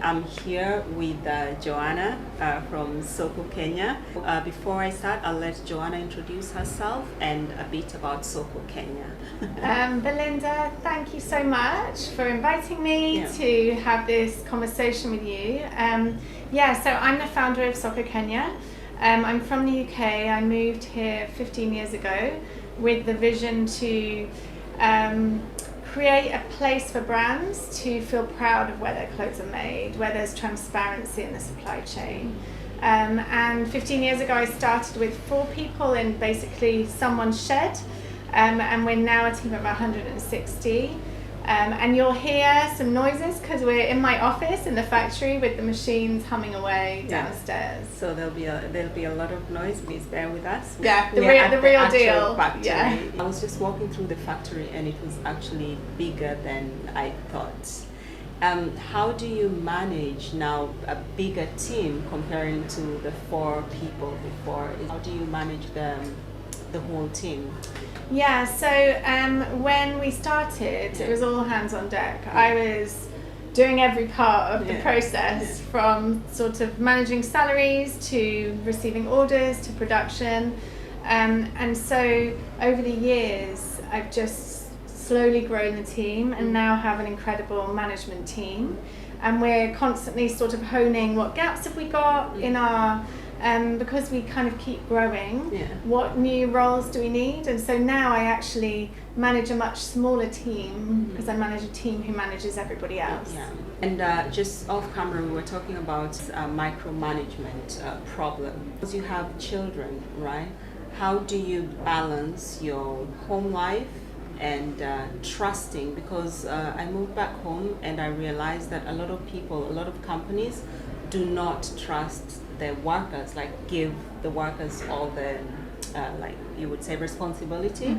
I'm here with Joanna from SOKO Kenya. Before I start, I'll let Joanna introduce herself and a bit about SOKO Kenya. Belinda, thank you so much for inviting me to have this conversation with you. So I'm the founder of SOKO Kenya. I'm from the UK. I moved here 15 years ago with the vision to create a place for brands to feel proud of where their clothes are made, where there's transparency in the supply chain. And 15 years ago I started with 4 people in basically someone's shed, and we're now a team of 160. And you'll hear some noises because we're in my office in the factory with the machines humming away downstairs. So there'll be a lot of noise. Please bear with us. Yeah, the real deal. Factory. Yeah. I was just walking through the factory and it was actually bigger than I thought. How do you manage now a bigger team comparing to the 4 people before? How do you manage the whole team? Yeah, so when we started, it was all hands on deck. I was doing every part of the process, from sort of managing salaries to receiving orders to production. And so over the years, I've just slowly grown the team and now have an incredible management team. And we're constantly sort of honing what gaps have we got in our because we kind of keep growing, what new roles do we need? And so now I actually manage a much smaller team because I manage a team who manages everybody else. Yeah. And just off camera, we were talking about micromanagement problem. Because you have children, right? How do you balance your home life and trusting? Because I moved back home and I realized that a lot of companies do not trust their workers, like give the workers all the like you would say responsibility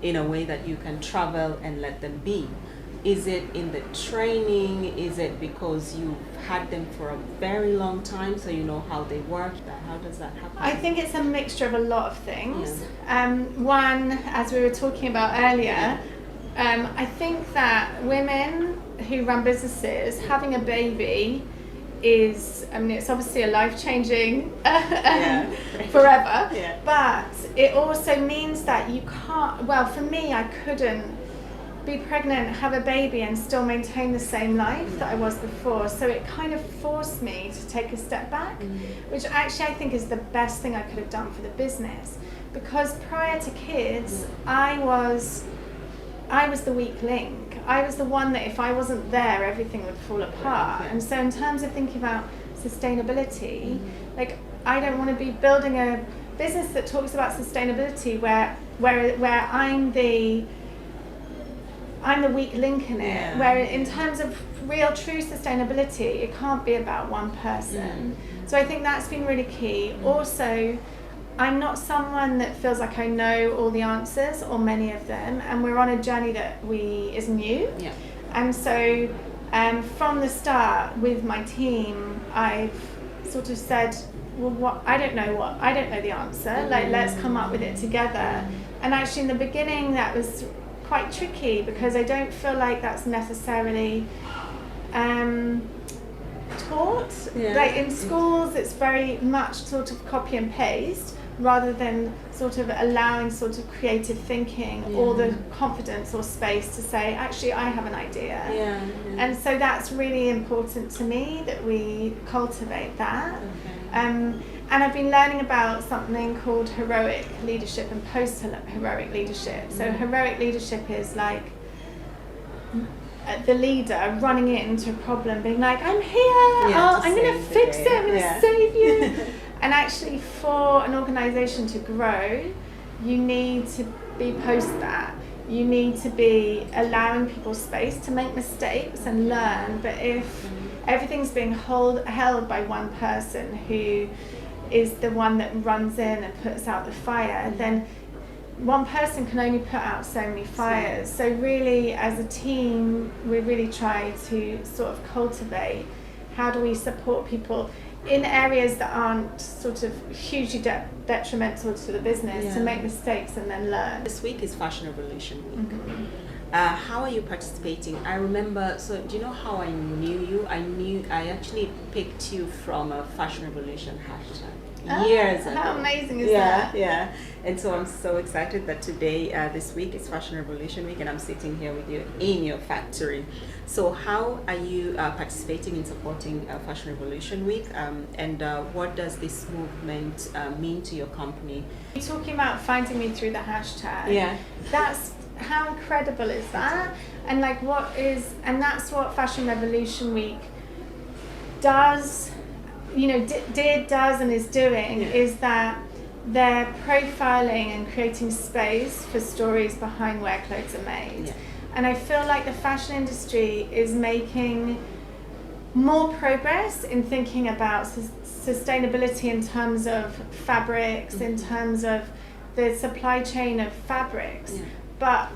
in a way that you can travel and let them be. Is it in the training? Is it because you've had them for a very long time so you know how they work? How does that happen? I think it's a mixture of a lot of things. One, as we were talking about earlier, I think that women who run businesses, having a baby is, it's obviously a life-changing forever, but it also means that you can't, well, for me, I couldn't be pregnant, have a baby and still maintain the same life that I was before. So it kind of forced me to take a step back, which actually I think is the best thing I could have done for the business. Because prior to kids, I was the weak link. I was the one that if I wasn't there, everything would fall apart. And so in terms of thinking about sustainability, like I don't want to be building a business that talks about sustainability where I'm the weak link in it, where in terms of real true sustainability, it can't be about one person. So I think that's been really key. Also, I'm not someone that feels like I know all the answers or many of them, and we're on a journey that is new. And so from the start with my team, I've sort of said, well, I don't know the answer, like let's come up with it together. And actually in the beginning that was quite tricky because I don't feel like that's necessarily taught. Like in schools it's very much sort of copy and paste, rather than sort of allowing sort of creative thinking or the confidence or space to say, actually I have an idea. And so that's really important to me that we cultivate that. And I've been learning about something called heroic leadership and post-heroic leadership. So heroic leadership is like the leader running into a problem, being like, I'm here, I'm going to fix it, I'm going to save you. And actually for an organisation to grow, you need to be post that. You need to be allowing people space to make mistakes and learn. But if everything's being held by one person who is the one that runs in and puts out the fire, then one person can only put out so many fires. So really, as a team, we really try to sort of cultivate how do we support people in areas that aren't sort of hugely detrimental to the business to make mistakes and then learn. This week is Fashion Revolution Week. How are you participating? I remember, so do you know how I knew you? I actually picked you from a Fashion Revolution hashtag years ago. How amazing is that? Yeah. And so I'm so excited that today, this week, is Fashion Revolution Week, and I'm sitting here with you in your factory. So how are you participating in supporting Fashion Revolution Week, and what does this movement mean to your company? You're talking about finding me through the hashtag. Yeah. That's, how incredible is that? And like and that's what Fashion Revolution Week does, does and is doing, is that they're profiling and creating space for stories behind where clothes are made. Yeah. And I feel like the fashion industry is making more progress in thinking about sustainability in terms of fabrics, in terms of the supply chain of fabrics, but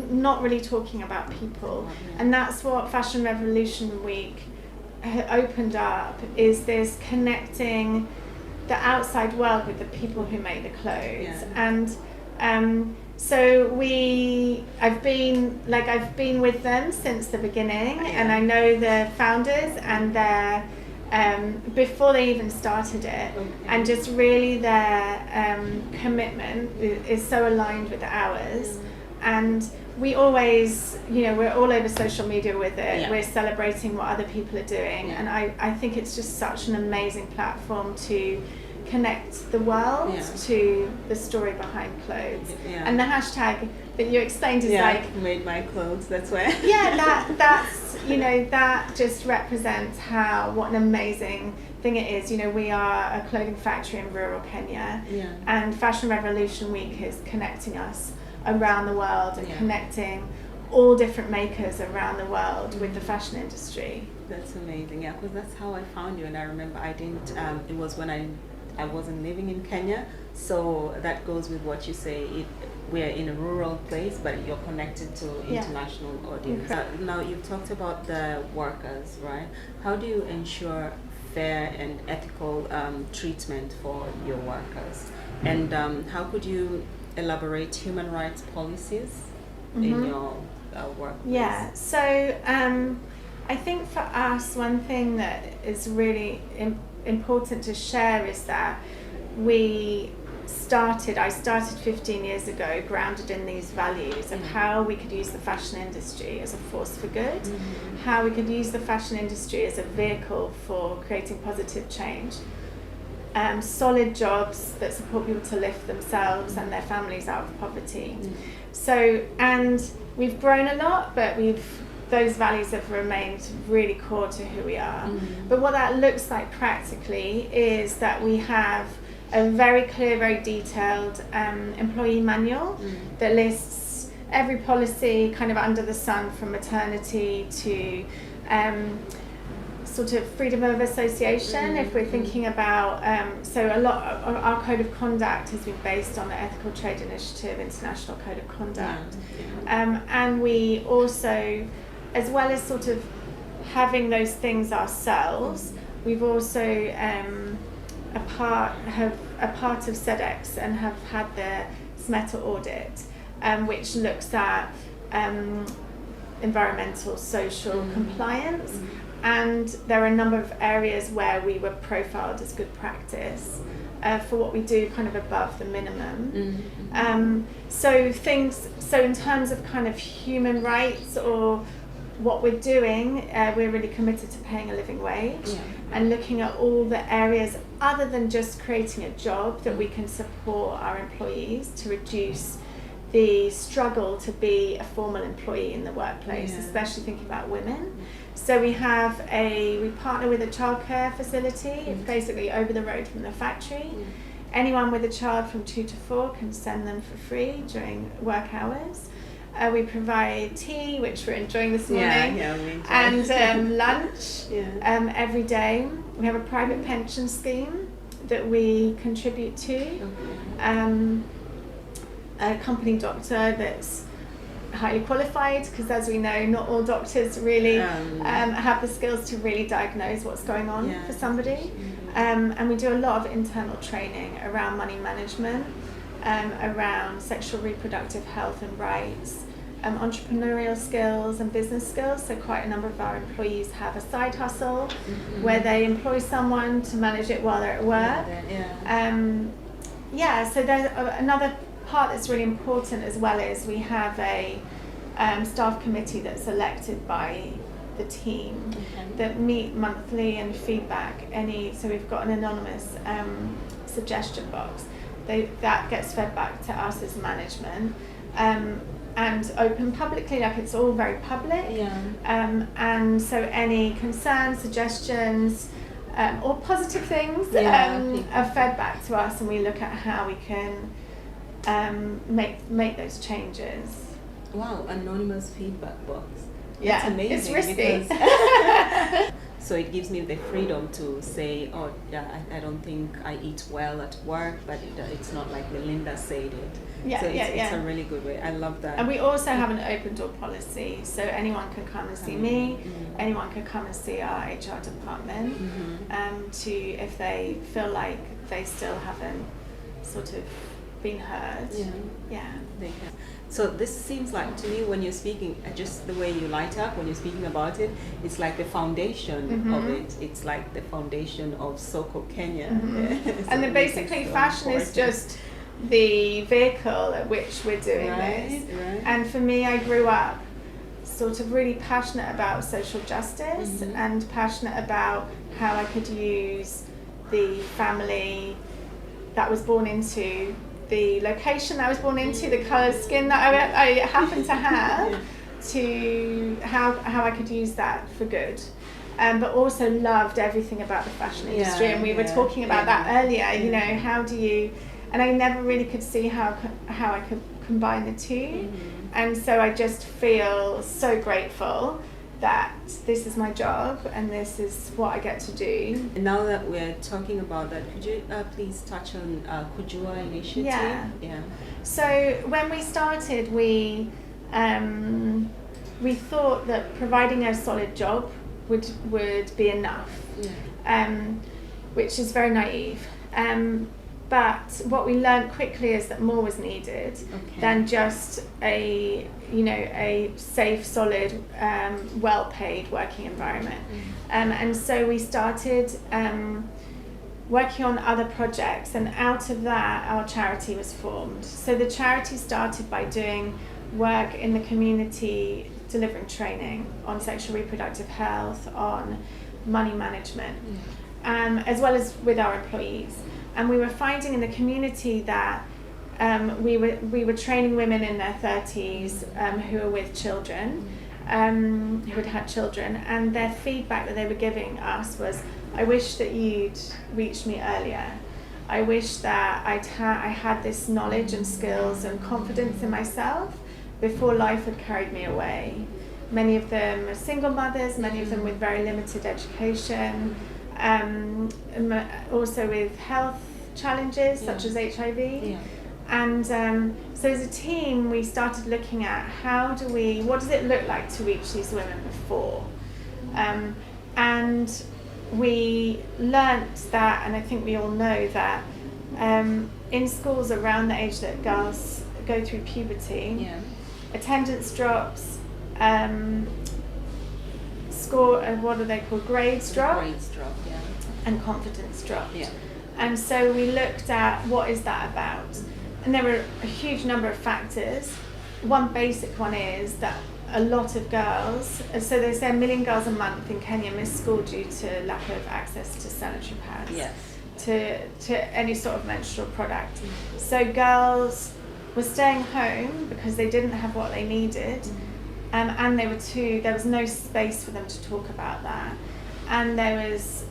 not really talking about people. And that's what Fashion Revolution Week opened up, is this connecting the outside world with the people who make the clothes. And so I've been with them since the beginning, and I know the founders and their before they even started it, and just really their commitment is so aligned with ours. And we always, we're all over social media with it. We're celebrating what other people are doing, and I think it's just such an amazing platform to connect the world to the story behind clothes. And the hashtag that you explained is like made my clothes. That's why. That's that just represents what an amazing thing it is. We are a clothing factory in rural Kenya, and Fashion Revolution Week is connecting us around the world and connecting all different makers around the world with the fashion industry. That's amazing. Yeah, because that's how I found you. And I remember it was when I wasn't living in Kenya, so that goes with what you say. We're in a rural place, but you're connected to international audience. Now you've talked about the workers, right? How do you ensure fair and ethical treatment for your workers? And how could you elaborate human rights policies in your workplace? Yeah, so I think for us, one thing that is really important to share is that I started 15 years ago grounded in these values of how we could use the fashion industry as a force for good, how we could use the fashion industry as a vehicle for creating positive change, solid jobs that support people to lift themselves and their families out of poverty. So, and we've grown a lot, but those values have remained really core to who we are. But what that looks like practically is that we have a very clear, very detailed employee manual that lists every policy kind of under the sun, from maternity to sort of freedom of association. If we're thinking about, so a lot of our code of conduct has been based on the Ethical Trade Initiative International Code of Conduct. And we also, as well as sort of having those things ourselves, we've also a part of SEDEX and have had the SMETA audit, which looks at environmental, social compliance. And there are a number of areas where we were profiled as good practice for what we do kind of above the minimum. So in terms of kind of human rights or what we're doing, we're really committed to paying a living wage and looking at all the areas other than just creating a job that we can support our employees to reduce the struggle to be a formal employee in the workplace, especially thinking about women. So we partner with a childcare facility. It's basically over the road from the factory. Anyone with a child from 2 to 4 can send them for free during work hours. We provide tea, which we're enjoying this morning, and lunch every day. We have a private pension scheme that we contribute to. A company doctor that's highly qualified, because as we know, not all doctors really have the skills to really diagnose what's going on for somebody. And we do a lot of internal training around money management, around sexual reproductive health and rights, entrepreneurial skills and business skills. So quite a number of our employees have a side hustle where they employ someone to manage it while they're at work. So there's another part that's really important as well is we have a staff committee that's elected by the team that meet monthly and feedback so we've got an anonymous suggestion box. That gets fed back to us as management and open publicly, like it's all very public. And so any concerns, suggestions, or positive things are fed back to us, and we look at how we can make those changes. Wow, anonymous feedback box. Yeah, that's amazing. It's risky. So it gives me the freedom to say, oh, yeah, I don't think I eat well at work, but it's not like Belinda said it. It's a really good way. I love that. And we also have an open door policy, so anyone can come and see me, anyone can come and see our HR department, if they feel like they still haven't sort of been heard. They can. So this seems like, to me, when you're speaking, just the way you light up when you're speaking about it, it's like the foundation of it. It's like the foundation of SOKO Kenya. So and then basically fashion is just the vehicle at which we're doing this. And for me, I grew up sort of really passionate about social justice and passionate about how I could use the family that I was born into, the location that I was born into, the colour of skin that I happen to have, to how I could use that for good. But also loved everything about the fashion industry, and we were talking about that earlier. You know, how do you? And I never really could see how I could combine the two, and so I just feel so grateful that this is my job and this is what I get to do. And now that we're talking about that, could you please touch on Kujuwa initiative? Yeah. So when we started, we thought that providing a solid job would be enough, which is very naive. But what we learned quickly is that more was needed than just a safe, solid, well-paid working environment. And so we started working on other projects, and out of that our charity was formed. So the charity started by doing work in the community, delivering training on sexual reproductive health, on money management, as well as with our employees. And we were finding in the community that we were training women in their 30s who were with children, who had had children, and their feedback that they were giving us was, I wish that you'd reached me earlier. I wish that I had this knowledge and skills and confidence in myself before life had carried me away. Many of them are single mothers, many of them with very limited education, also with health challenges such as HIV. And so as a team, we started looking at what does it look like to reach these women before? And we learnt that, and I think we all know that in schools around the age that girls go through puberty, attendance drops, what are they called? Grades drop, and confidence dropped. And so we looked at what is that about, and there were a huge number of factors. One basic one is that a lot of girls, so they say 1 million girls a month in Kenya miss school due to lack of access to sanitary pads, to any sort of menstrual product. So girls were staying home because they didn't have what they needed, and there was no space for them to talk about that, and there was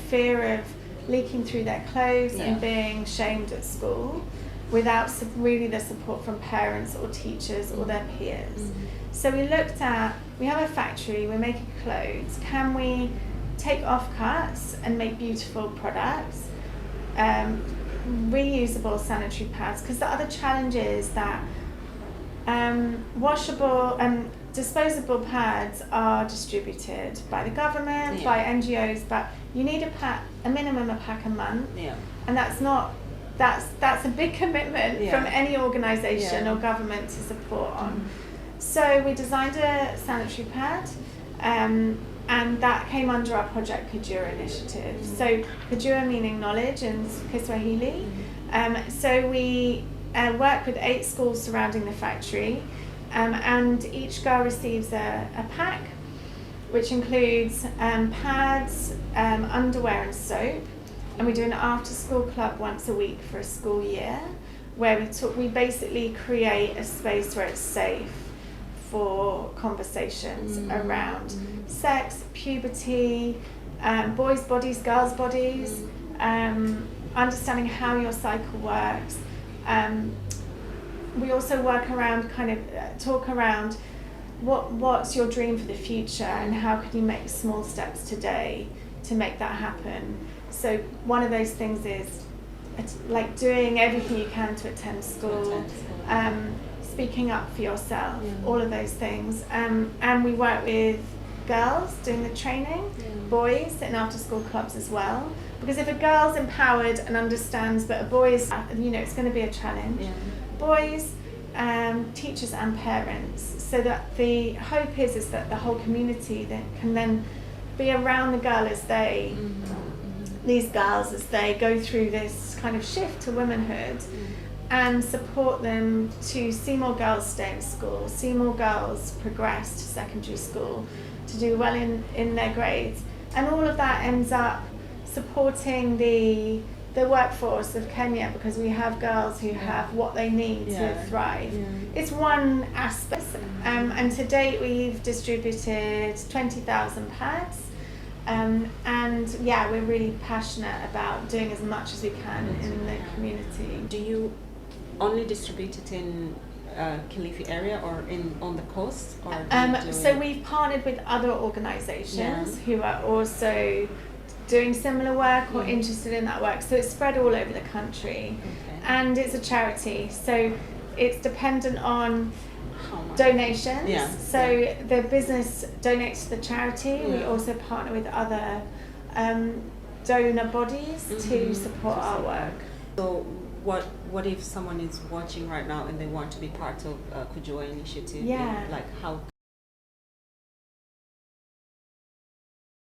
fear of leaking through their clothes and being shamed at school without really the support from parents or teachers or their peers. So we looked at, we have a factory, we're making clothes, can we take offcuts and make beautiful products, reusable sanitary pads, because the other challenge is that washable and disposable pads are distributed by the government, by NGOs, but you need a minimum a pack a month, and that's a big commitment from any organisation or government to support on. So we designed a sanitary pad, and that came under our Project Kujuwa initiative. So Kujuwa meaning knowledge in Kiswahili. So we work with 8 schools surrounding the factory, and each girl receives a pack, which includes pads, underwear and soap. And we do an after-school club once a week for a school year, where we basically create a space where it's safe for conversations around sex, puberty, boys' bodies, girls' bodies, understanding how your cycle works. We also work around talk around what's your dream for the future and how can you make small steps today to make that happen. So one of those things is like doing everything you can to attend school, speaking up for yourself, all of those things. And we work with girls doing the training, boys in after school clubs as well. Because if a girl's empowered and understands that a boy is, it's going to be a challenge. Boys, teachers and parents. So that the hope is that the whole community that can then be around the girl as these girls as they go through this kind of shift to womanhood, and support them to see more girls stay in school, see more girls progress to secondary school, to do well in their grades. And all of that ends up supporting the workforce of Kenya, because we have girls who have what they need to thrive. It's one aspect, and to date we've distributed 20,000 pads. And we're really passionate about doing as much as we can in the community. Do you only distribute it in Kilifi area or on the coast? Or so we've partnered with other organisations who are also doing similar work or interested in that work. So it's spread all over the country, and it's a charity. So it's dependent on donations. So the business donates to the charity. We also partner with other donor bodies to support our work. So what if someone is watching right now and they want to be part of Kujuwa initiative? Like how